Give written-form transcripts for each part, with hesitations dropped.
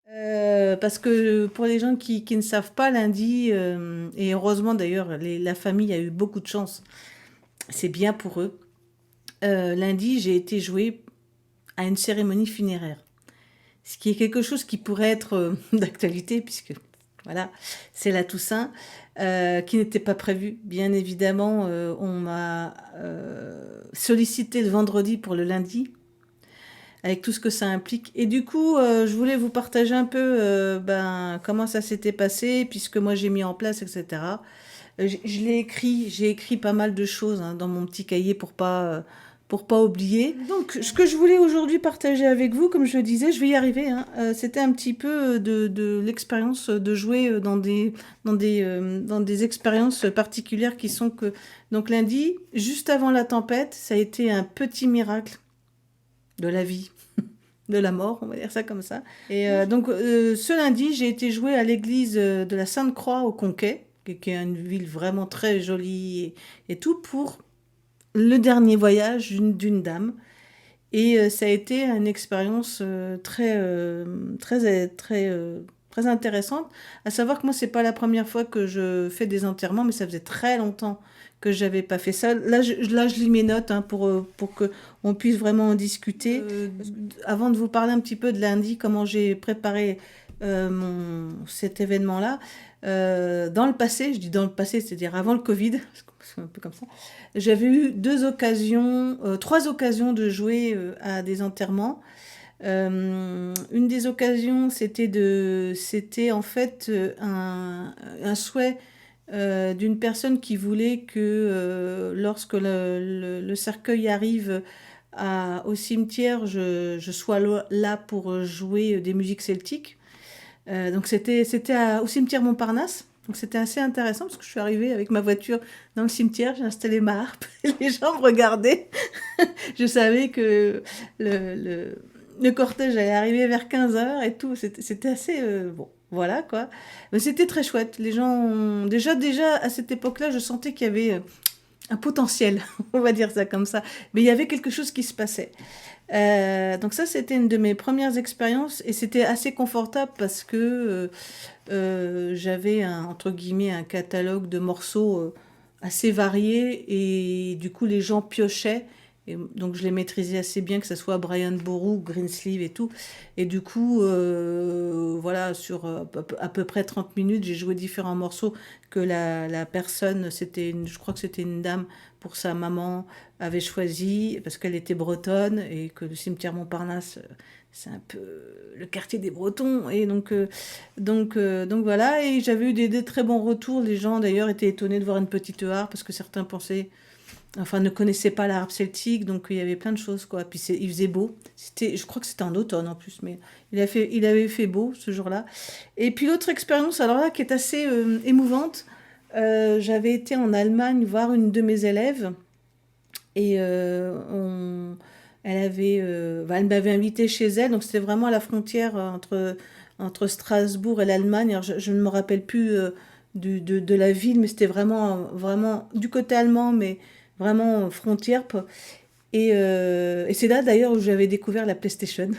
Parce que pour les gens qui ne savent pas, lundi, et heureusement d'ailleurs, la famille a eu beaucoup de chance, c'est bien pour eux. Lundi, j'ai été jouer à une cérémonie funéraire. Ce qui est quelque chose qui pourrait être d'actualité, puisque voilà, c'est la Toussaint, qui n'était pas prévu. Bien évidemment, on m'a sollicité le vendredi pour le lundi, avec tout ce que ça implique. Et du coup, je voulais vous partager un peu comment ça s'était passé, puisque moi j'ai mis en place, etc. Je l'ai écrit, j'ai écrit pas mal de choses hein, dans mon petit cahier pour pas oublier. Donc, ce que je voulais aujourd'hui partager avec vous, comme je le disais, je vais y arriver. Hein, c'était un petit peu de l'expérience de jouer dans des expériences particulières qui sont que donc lundi, juste avant la tempête, ça a été un petit miracle de la vie. De la mort, on va dire ça comme ça. Et ce lundi, j'ai été jouer à l'église de la Sainte-Croix au Conquet, qui est une ville vraiment très jolie et tout, pour le dernier voyage d'une dame. Et ça a été une expérience très intéressante. À savoir que moi, c'est pas la première fois que je fais des enterrements, mais ça faisait très longtemps que j'avais pas fait ça. Là, je lis mes notes hein, pour que on puisse vraiment en discuter. Avant de vous parler un petit peu de lundi, comment j'ai préparé cet événement-là, dans le passé, je dis dans le passé, c'est-à-dire avant le Covid, c'est un peu comme ça, j'avais eu trois occasions de jouer à des enterrements. Une des occasions, c'était en fait un souhait d'une personne qui voulait que lorsque le cercueil arrive au cimetière, je sois là pour jouer des musiques celtiques. Donc c'était au cimetière Montparnasse. Donc c'était assez intéressant parce que je suis arrivée avec ma voiture dans le cimetière, j'ai installé ma harpe, et les gens me regardaient. Je savais que le, le, le cortège allait arriver vers 15 heures et tout. C'était assez bon, voilà quoi. Mais c'était très chouette. Les gens déjà à cette époque-là, je sentais qu'il y avait un potentiel, on va dire ça comme ça. Mais il y avait quelque chose qui se passait. Donc ça, c'était une de mes premières expériences et c'était assez confortable parce que j'avais entre guillemets un catalogue de morceaux assez variés et du coup les gens piochaient et donc je les maîtrisais assez bien que ce soit Brian Boru, Greensleeve et tout et du coup voilà sur à peu près 30 minutes j'ai joué différents morceaux que la personne je crois que c'était une dame pour sa maman avait choisi parce qu'elle était bretonne et que le cimetière Montparnasse c'est un peu le quartier des Bretons et donc voilà, et j'avais eu des très bons retours. Les gens d'ailleurs étaient étonnés de voir une petite harpe parce que certains pensaient, enfin ne connaissaient pas la harpe celtique, donc il y avait plein de choses quoi. Puis il faisait beau. Je crois que c'était en automne en plus, mais il avait fait beau ce jour-là. Et puis l'autre expérience, alors là, qui est assez émouvante, j'avais été en Allemagne voir une de mes élèves et elle m'avait invité chez elle, donc c'était vraiment à la frontière entre Strasbourg et l'Allemagne. Alors, je ne me rappelle plus de la ville, mais c'était vraiment du côté allemand, mais vraiment frontière. Et c'est là d'ailleurs où j'avais découvert la PlayStation.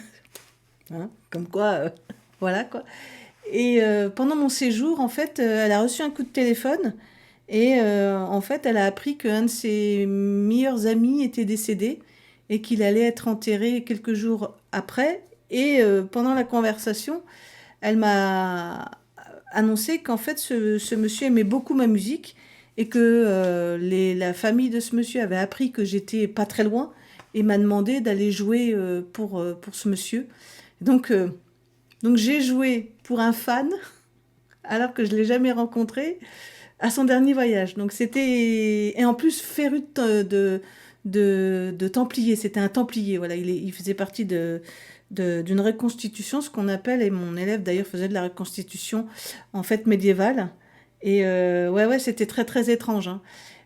Hein, comme quoi, voilà quoi. Et pendant mon séjour, en fait, elle a reçu un coup de téléphone et en fait, elle a appris qu'un de ses meilleurs amis était décédé et qu'il allait être enterré quelques jours après. Et pendant la conversation, elle m'a annoncé qu'en fait, ce monsieur aimait beaucoup ma musique et que la famille de ce monsieur avait appris que j'étais pas très loin et m'a demandé d'aller jouer pour ce monsieur. Donc, euh, donc j'ai joué pour un fan alors que je ne l'ai jamais rencontré à son dernier voyage. Donc c'était et en plus féru de Templier. C'était un Templier. Voilà, il faisait partie d'une reconstitution, ce qu'on appelle, et mon élève d'ailleurs faisait de la reconstitution en fait médiévale. Et ouais, c'était très très étrange. Hein.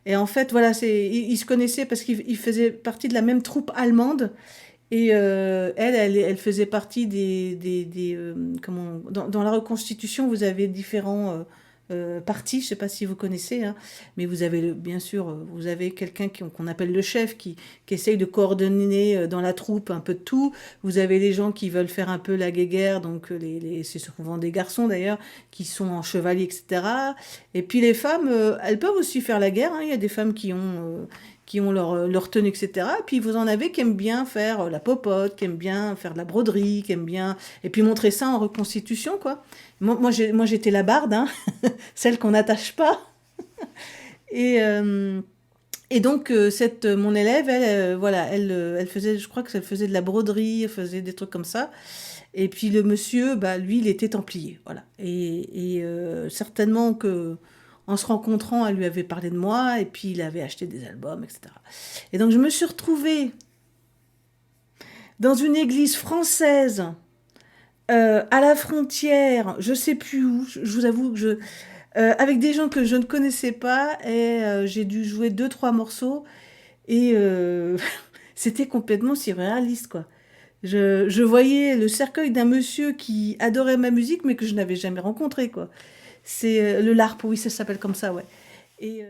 Et en fait, voilà, il se connaissait parce qu'il faisait partie de la même troupe allemande. Et elle faisait partie comment, dans la reconstitution, vous avez différents parties, je ne sais pas si vous connaissez, hein, mais vous avez bien sûr, vous avez quelqu'un qu'on appelle le chef qui essaye de coordonner dans la troupe un peu de tout. Vous avez les gens qui veulent faire un peu la guéguerre, donc c'est souvent des garçons d'ailleurs, qui sont en chevalier, etc. Et puis les femmes, elles peuvent aussi faire la guerre, hein. Il y a des femmes qui ont leur tenue, etc. Et puis vous en avez qui aiment bien faire la popote, qui aiment bien faire de la broderie, qui aiment bien... Et puis montrer ça en reconstitution, quoi. Moi j'étais la barde, hein, celle qu'on n'attache pas. Et, euh, et donc, mon élève, elle, voilà, elle faisait, je crois que elle faisait de la broderie, elle faisait des trucs comme ça. Et puis le monsieur, bah, lui, il était templier, voilà. Certainement que, en se rencontrant, elle lui avait parlé de moi, et puis il avait acheté des albums, etc. Et donc je me suis retrouvée dans une église française, à la frontière, je sais plus où, je vous avoue que avec des gens que je ne connaissais pas, et j'ai dû jouer deux, trois morceaux, et c'était complètement surréaliste, quoi. Je voyais le cercueil d'un monsieur qui adorait ma musique, mais que je n'avais jamais rencontré, quoi. C'est le LARP, oui, ça s'appelle comme ça, ouais. Et